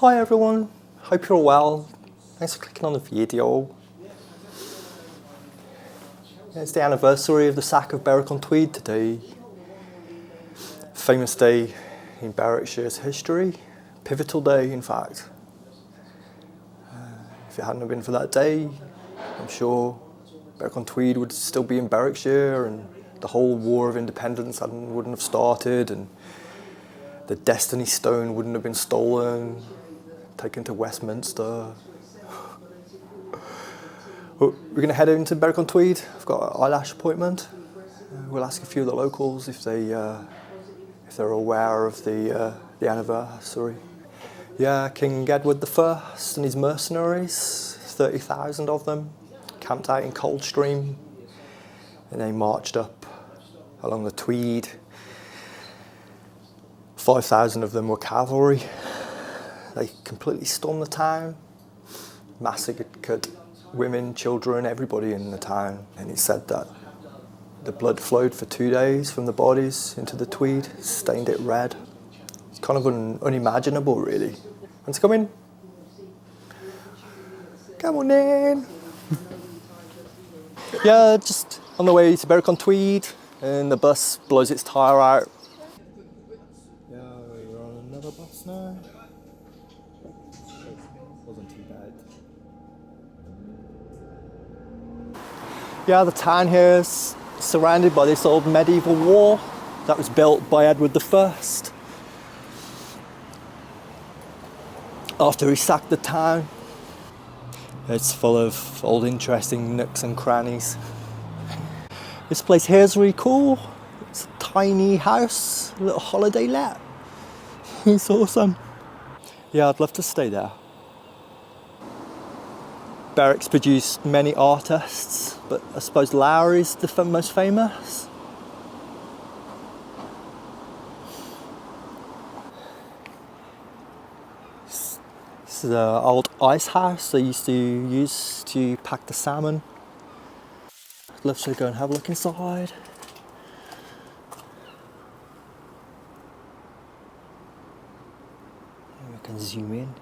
Hi everyone, hope you're well. Thanks for clicking on the video. It's the anniversary of the sack of Berwick on Tweed today. Famous day in Berwickshire's history. Pivotal day, in fact. If it hadn't been for that day, I'm sure Berwick on Tweed would still be in Berwickshire, and the whole War of Independence wouldn't have started, and the Destiny Stone wouldn't have been stolen, taken to Westminster. We're going to head into Berwick on Tweed. I've got an eyelash appointment. We'll ask a few of the locals if they're aware of the anniversary. Yeah, King Edward I and his mercenaries, 30,000 of them, camped out in Coldstream, and they marched up along the Tweed. 5,000 of them were cavalry. They completely stormed the town, massacred women, children, everybody in the town. And it said that the blood flowed for 2 days from the bodies into the Tweed, stained it red. It's kind of unimaginable, really. Want to come in? Come on in. Yeah, just on the way to Berwick on Tweed, and the bus blows its tyre out. Yeah, we're on another bus now. Wasn't too bad. Yeah, the town here is surrounded by this old medieval wall that was built by Edward I after he sacked the town. It's full of old interesting nooks and crannies. This place here is really cool. It's a tiny house, a little holiday let. It's awesome. Yeah, I'd love to stay there. Berwick's produced many artists, but I suppose Lowry's the most famous. This is an old ice house they used to use to pack the salmon. I'd love to go and have a look inside. We can zoom in.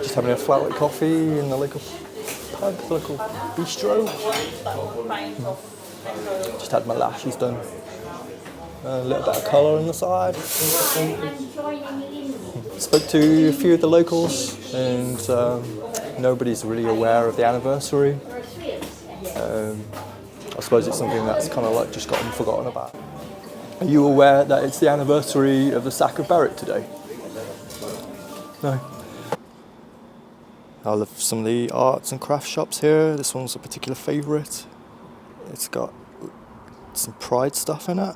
Just having a flat white coffee in the local pub, the local bistro. Just had my lashes done. A little bit of colour on the side. Spoke to a few of the locals, and nobody's really aware of the anniversary. I suppose it's something that's kind of like just gotten forgotten about. Are you aware that it's the anniversary of the sack of Berwick today? No. I love some of the arts and crafts shops here. This one's a particular favourite. It's got some Pride stuff in it.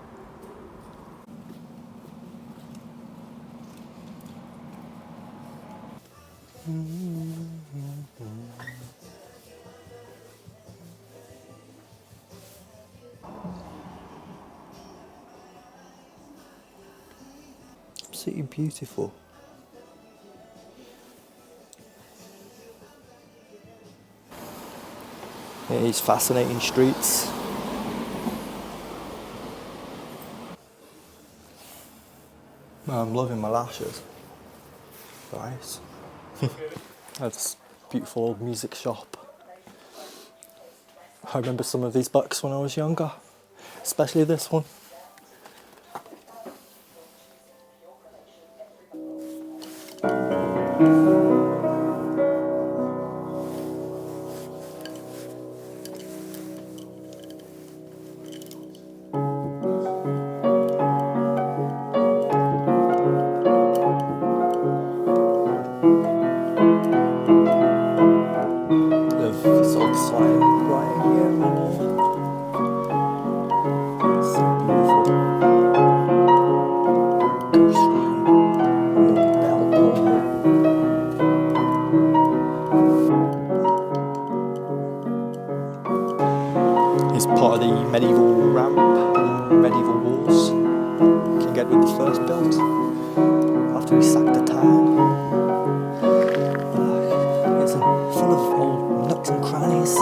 Absolutely beautiful. Yeah, these fascinating streets. I'm loving my lashes. Nice. That's a beautiful old music shop. I remember some of these books when I was younger, especially this one. This old sign right here. So beautiful. Edward I built after he sacked the town. It's full of old nooks and crannies.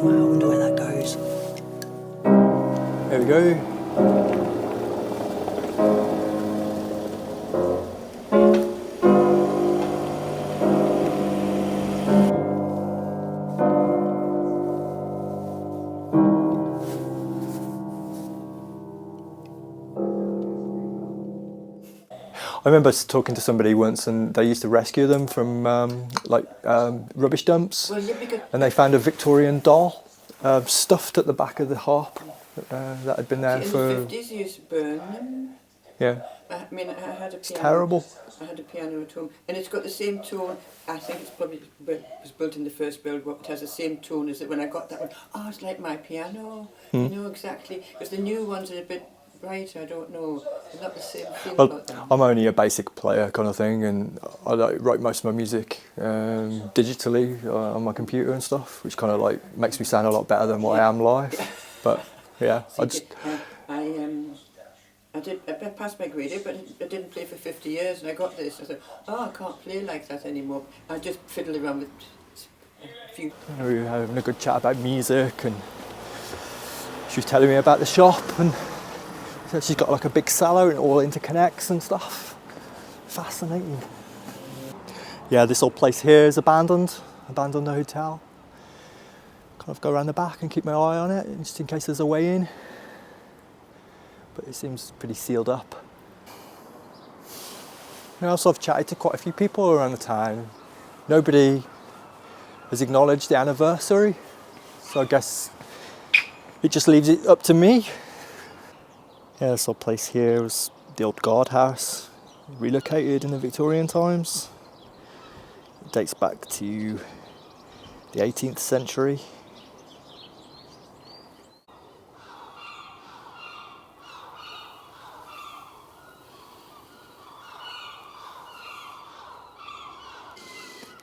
Wow, I wonder where that goes. There we go. I remember talking to somebody once, and they used to rescue them from rubbish dumps, and they found a Victorian doll stuffed at the back of the harp that had been there for. In the 50s, you used to burn them. Yeah. I mean, I had a piano. It's terrible. I had a piano at home, and it's got the same tone. I think it's probably was built in the first build. It has the same tone as it when I got that one. Oh, it's like my piano. You know exactly. Because the new ones are a bit brighter. I don't know. It's not the same feel about them. I'm only a basic player kind of thing, and I write most of my music digitally on my computer and stuff, which kind of like makes me sound a lot better than what I am live. But yeah, I passed my grade, but I didn't play for 50 years, and I got this. I thought, oh, I can't play like that anymore. I just fiddle around with a few. We were having a good chat about music, and she was telling me about the shop, and so she's got like a big cellar and it all interconnects and stuff. Fascinating. Yeah, this old place here is abandoned the hotel. Kind of go around the back and keep my eye on it, just in case there's a way in. But it seems pretty sealed up. And also I've chatted to quite a few people around the town. Nobody has acknowledged the anniversary, so I guess it just leaves it up to me. Yeah, this old place here was the old guardhouse, relocated in the Victorian times. It dates back to the 18th century.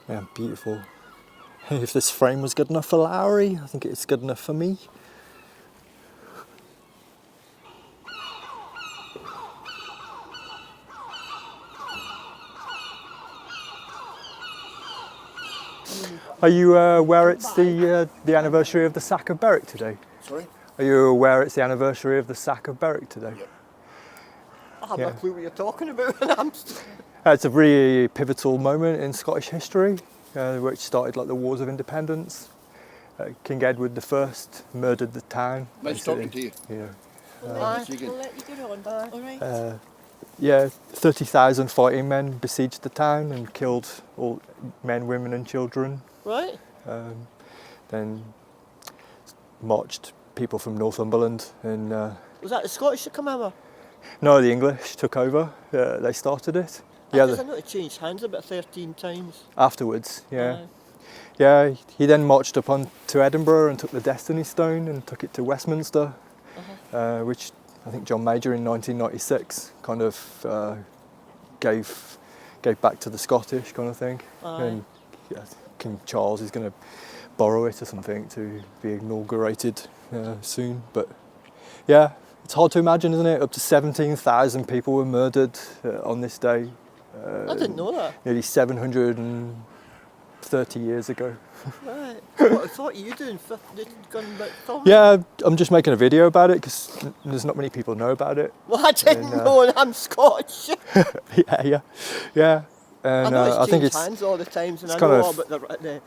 Yeah, beautiful. If this frame was good enough for Lowry, I think it's good enough for me. Are you aware it's the anniversary of the sack of Berwick today? Sorry? Are you aware it's the anniversary of the sack of Berwick today? Yep. I have no clue what you're talking about. It's a really pivotal moment in Scottish history, which started like the Wars of Independence. King Edward I murdered the town. Nice talking to you. Yeah. We'll let you get on. All right. Yeah, 30,000 fighting men besieged the town and killed all men, women and children. Right. Then marched people from Northumberland and... Was that the Scottish that come over? No, the English took over. They started it. I know it changed hands about 13 times. Afterwards, yeah. Yeah, he then marched up on to Edinburgh and took the Destiny Stone and took it to Westminster, which I think John Major in 1996 kind of gave back to the Scottish kind of thing. And yeah, King Charles is going to borrow it or something to be inaugurated soon. But yeah, it's hard to imagine, isn't it? Up to 17,000 people were murdered on this day. I didn't know that. Nearly 730 years ago. Right. What are you doing? Going about film? Yeah, I'm just making a video about it because there's not many people know about it. Well, I didn't know, and I'm Scottish. Yeah. And I know I think changed it's hands all the times, and I kind know of, all about the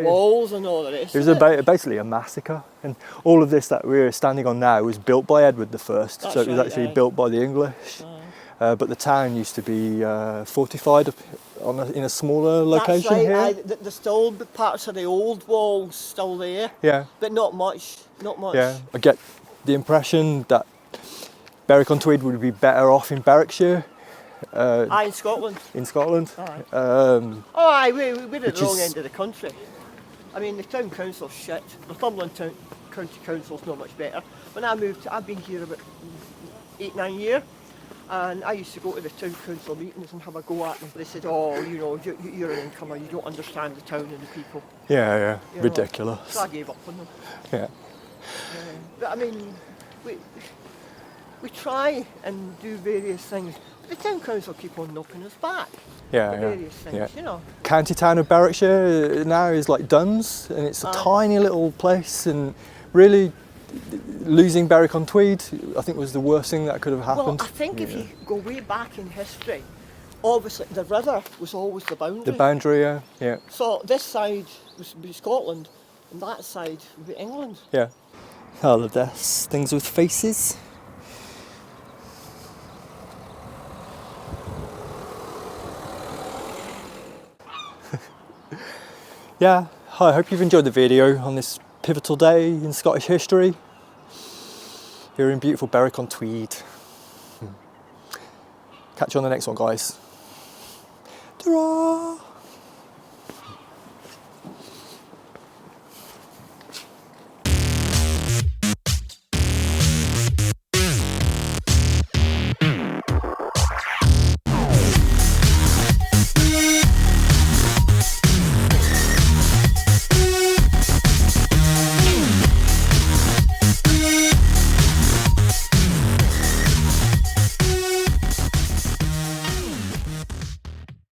walls and all the rest. It was basically a massacre, and all of this that we're standing on now was built by Edward I, so it was actually built by the English. But the town used to be fortified in a smaller location. That's right, here. there's still parts of the old walls still there. Yeah. But not much. Yeah, I get the impression that Berwick on Tweed would be better off in Berwickshire. In Scotland. In Scotland. We're at the wrong end of the country. I mean, the town council's shit. Northumberland County Council's not much better. When I moved, I've been here about 8-9 years, And I used to go to the town council meetings and have a go at them. They said, oh, you know, you're an incomer, you don't understand the town and the people. Yeah, yeah. You know. Ridiculous. So I gave up on them. Yeah. But I mean, we try and do various things. The town council keep on knocking us back. Yeah, for yeah. various things, you know. County town of Berwickshire now is like Duns, and it's a tiny little place, and really losing Berwick on Tweed, I think, was the worst thing that could have happened. Well, I think if you go way back in history, obviously the river was always the boundary. The boundary, yeah, yeah. So this side would be Scotland, and that side would be England. Yeah. Oh, the deaths, things with faces. Yeah, I hope you've enjoyed the video on this pivotal day in Scottish history. Here in beautiful Berwick on Tweed. Catch you on the next one, guys. Ta-ra!